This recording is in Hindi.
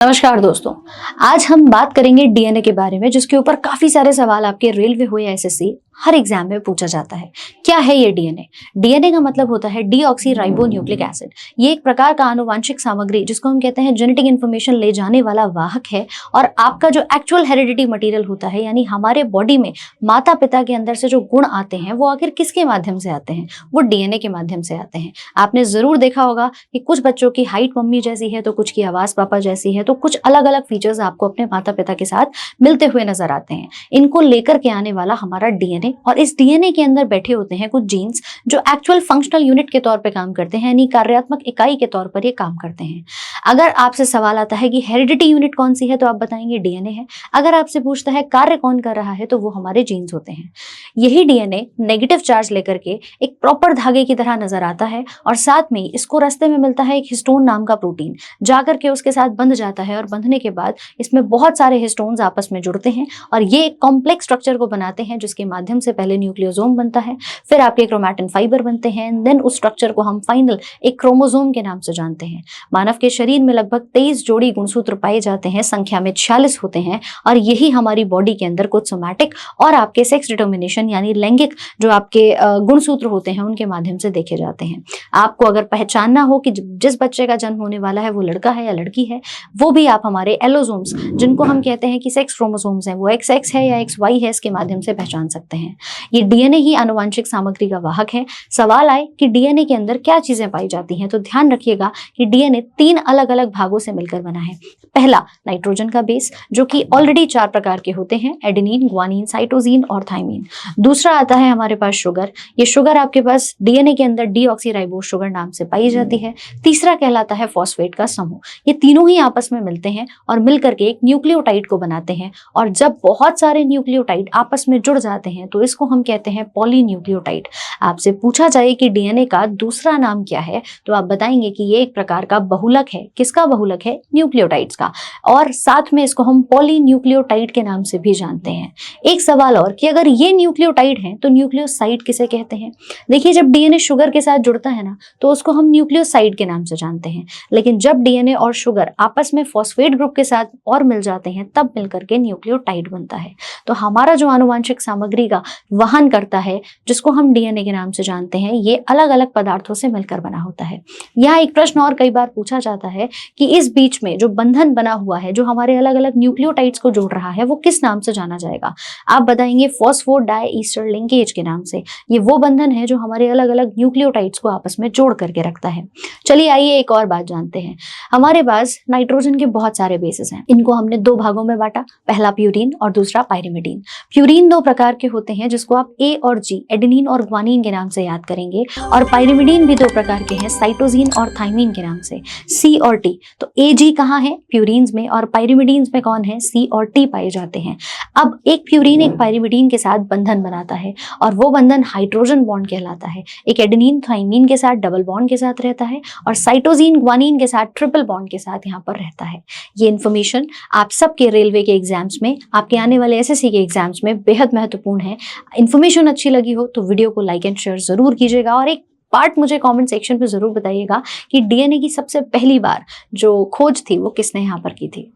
नमस्कार दोस्तों, आज हम बात करेंगे डीएनए के बारे में, जिसके ऊपर काफी सारे सवाल आपके रेलवे हो या एसएससी हर एग्जाम में पूछा जाता है। क्या है ये डीएनए? डीएनए का मतलब होता है डीऑक्सी राइबो न्यूक्लिक एसिड। ये एक प्रकार का आनुवांशिक सामग्री, जिसको हम कहते हैं जेनेटिक इन्फॉर्मेशन ले जाने वाला वाहक है। और आपका जो एक्चुअल हेरिडिटी मटेरियल होता है, यानी हमारे बॉडी में माता पिता के अंदर से जो गुण आते हैं, वो आखिर किसके माध्यम से आते हैं? वो डीएनए के माध्यम से आते हैं। आपने जरूर देखा होगा कि कुछ बच्चों की हाइट मम्मी जैसी है, तो कुछ की आवाज पापा जैसी है, तो कुछ अलग अलग फीचर्स आपको अपने माता पिता के साथ मिलते हुए नजर आते हैं। इनको लेकर के आने वाला हमारा डीएनए, और इस डीएनए के अंदर बैठे होते हैं कुछ जीन्स जो एक्चुअल फंक्शनल यूनिट के तौर पे काम करते हैं, यानी कार्यात्मक इकाई के तौर पर ये काम करते हैं। अगर आपसे सवाल आता है कि हेरिडिटी यूनिट कौन सी है, तो आप बताएंगे डीएनए है। अगर आपसे पूछता है कार्य कौन कर रहा है, तो वो हमारे जीन्स होते हैं। यही डीएनए नेगेटिव चार्ज लेकर के एक प्रॉपर धागे की तरह नजर आता है, और साथ में इसको रास्ते में मिलता है एक हिस्टोन नाम का प्रोटीन, जाकर के उसके साथ बंध जाता है, और बंधने के बाद इसमें बहुत सारे हिस्टोन्स आपस में जुड़ते हैं और ये एक कॉम्प्लेक्स स्ट्रक्चर को बनाते हैं, जिसके माध्यम से पहले न्यूक्लियोसोम बनता है, फिर आपके क्रोमैटिन फाइबर बनते हैं, देन उस स्ट्रक्चर को हम फाइनल एक क्रोमोसोम के नाम से जानते हैं। मानव के शरीर में लगभग 23 जोड़ी गुणसूत्र पाए जाते हैं, संख्या में 46 होते हैं, और यही हमारी बॉडी के अंदर कुछ सोमैटिक और आपके सेक्स डिटर्मिनेशन यानी लैंगिक जो आपके गुणसूत्र होते हैं, उनके माध्यम से देखे जाते हैं। आपको अगर पहचानना हो कि जिस बच्चे का जन्म होने वाला है वो लड़का है या लड़की है, वो भी आप हमारे एलोसोम्स, जिनको हम कहते हैं कि सेक्स क्रोमोसोम्स हैं, वो XX है या XY है, इसके माध्यम से पहचान सकते हैं। ये डीएनए ही आनुवांशिक सामग्री का वाहक है। सवाल आए कि डीएनए के अंदर क्या चीजें पाई जाती हैं, तो ध्यान रखिएगा कि डीएनए 3 अलग अलग भागों से मिलकर बना है। पहला, नाइट्रोजन का बेस, जो कि ऑलरेडी 4 प्रकार के होते हैं, एडेनिन, ग्वानिन, साइटोसिन और थाइमिन। दूसरा आता है हमारे पास शुगर। ये शुगर आपके पास डीएनए के अंदर डीऑक्सीराइबोस शुगर नाम से पाई जाती है। तीसरा कहलाता है फॉस्फेट का समूह। ये तीनों ही आपस में मिलते हैं और मिलकर के एक न्यूक्लियोटाइड को बनाते हैं, और जब बहुत सारे न्यूक्लियोटाइड आपस में जुड़ जाते हैं तो इसको हम कहते हैं पॉलीन्यूक्लियोटाइड। आपसे पूछा जाए कि डीएनए का दूसरा नाम क्या है, तो आप बताएंगे कि ये एक प्रकार का बहुलक है। किसका बहुलक है? न्यूक्लियोटाइड्स का, और साथ में इसको हम पॉलीन्यूक्लियोटाइड के नाम से भी जानते हैं। एक सवाल और कि अगर ये न्यूक्लियोटाइड हैं तो न्यूक्लियोसाइड किसे कहते हैं? देखिए, जब डीएनए शुगर के साथ जुड़ता है ना, तो उसको हम न्यूक्लियोसाइड के नाम से जानते हैं, लेकिन जब डीएनए और शुगर आपस में फॉस्फेट ग्रुप के साथ और मिल जाते हैं, तब मिलकर के न्यूक्लियोटाइड बनता है। तो हमारा जो आनुवांशिक सामग्री का वहन करता है, जिसको हम डीएनए के नाम से जानते हैं, ये अलग अलग पदार्थों से मिलकर बना होता है। यहाँ एक प्रश्न और कई बार पूछा जाता है कि इस बीच में जो बंधन बना हुआ है, जो हमारे अलग अलग न्यूक्लियोटाइड्स को जोड़ रहा है, वो किस नाम से जाना जाएगा? आप बताएंगे फॉस्फोडाइईस्टर लिंकेज के नाम से। ये वो बंधन है जो हमारे अलग अलग न्यूक्लियोटाइड्स को आपस में जोड़ करके रखता है। चलिए आइए एक और बात जानते हैं। हमारे पास नाइट्रोजन के बहुत सारे बेसिस हैं। इनको हमने 2 भागों में बांटा, पहला प्यूरीन और दूसरा पाइरिमिडीन। प्यूरीन 2 प्रकार के होते हैं, जिसको आप ए और जी, एडेनिन और ग्वानिन के नाम से याद करेंगे, और पाइरिमिडीन भी 2 प्रकार के हैं, साइटोसिन और थाइमिन के नाम से, सी और टी। तो ए जी कहाँ है? प्यूरीन्स में, और पाइरिमिडीन्स में कौन है? सी और टी पाए जाते हैं। अब एक प्यूरीन एक पाइरिमिडीन के साथ बंधन बनाता है, और वो बंधन हाइड्रोजन बॉन्ड कहलाता है। एक एडेनिन थाइमिन के साथ डबल बॉन्ड के साथ रहता है, और साइटोसिन ग्वानिन के साथ ट्रिपल बॉन्ड के साथ यहाँ पर रहता है। ये इन्फॉर्मेशन आप सबके रेलवे के एग्जाम्स में, आपके आने वाले एसएससी के एग्जाम्स में बेहद महत्वपूर्ण है। इन्फॉर्मेशन अच्छी लगी हो तो वीडियो को लाइक एंड शेयर जरूर कीजिएगा, और एक पार्ट मुझे कमेंट सेक्शन में जरूर बताइएगा कि डीएनए की सबसे पहली बार जो खोज थी वो किसने यहाँ पर की थी।